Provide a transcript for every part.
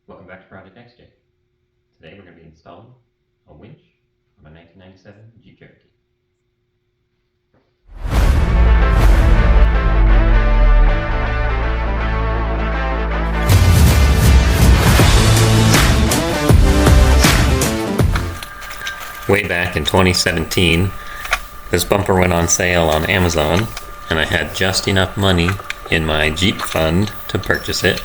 Welcome back to Project XJ. Today we're going to be installing a winch on a 1997 Jeep Cherokee. Way back in 2017, this bumper went on sale on Amazon, and I had just enough money in my Jeep fund to purchase it.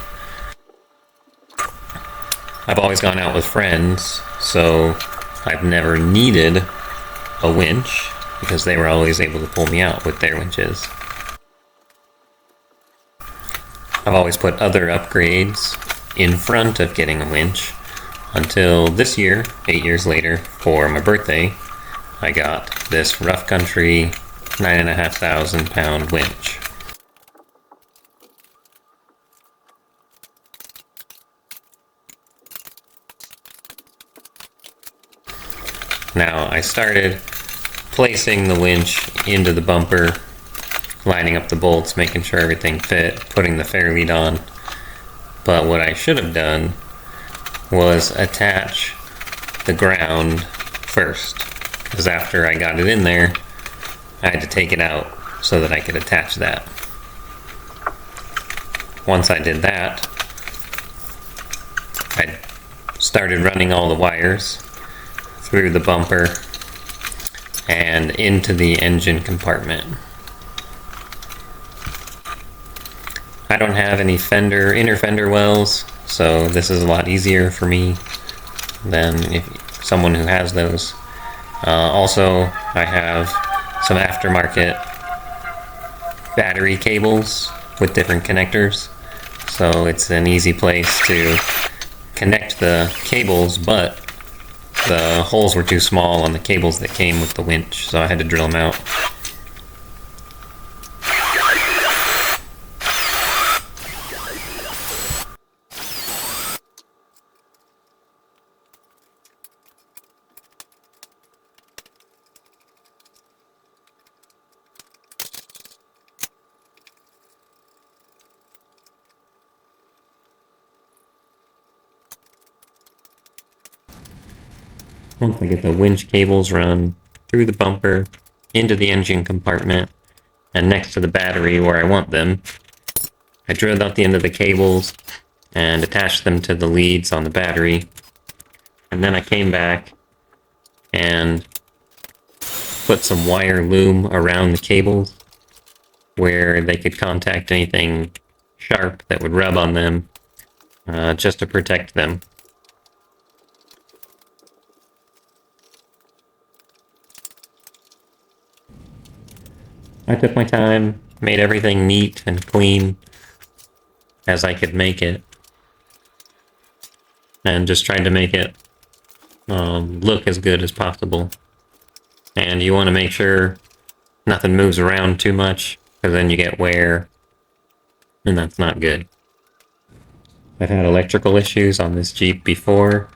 I've always gone out with friends, so I've never needed a winch because they were always able to pull me out with their winches. I've always put other upgrades in front of getting a winch until this year, 8 years later, for my birthday, I got this rough country 9,500 pound winch. Now I started placing the winch into the bumper, lining up the bolts, making sure everything fit, putting the fairlead on. But what I should have done was attach the ground first, because after I got it in there, I had to take it out so that I could attach that. Once I did that, I started running all the wires through the bumper and into the engine compartment. I don't have any inner fender wells, so this is a lot easier for me than if someone who has those. Also, I have some aftermarket battery cables with different connectors, so it's an easy place to connect the cables, but the holes were too small on the cables that came with the winch, so I had to drill them out. Once I get the winch cables run through the bumper, into the engine compartment, and next to the battery where I want them, I drilled out the end of the cables and attached them to the leads on the battery. And then I came back and put some wire loom around the cables where they could contact anything sharp that would rub on them, just to protect them. I took my time, made everything neat and clean as I could make it, and just tried to make it look as good as possible. And you want to make sure nothing moves around too much, because then you get wear, and that's not good. I've had electrical issues on this Jeep before,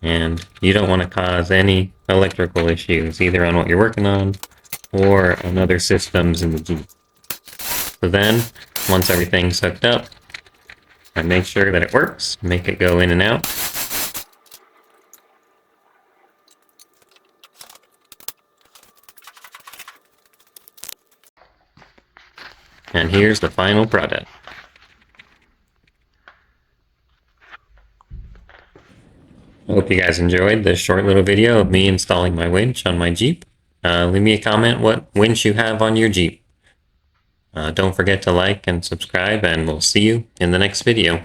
and you don't want to cause any electrical issues, either on what you're working on or on other systems in the Jeep. So then, once everything's hooked up, I make sure that it works, make it go in and out. And here's the final product. I hope you guys enjoyed this short little video of me installing my winch on my Jeep. Leave me a comment what winch you have on your Jeep. Don't forget to like and subscribe, and we'll see you in the next video.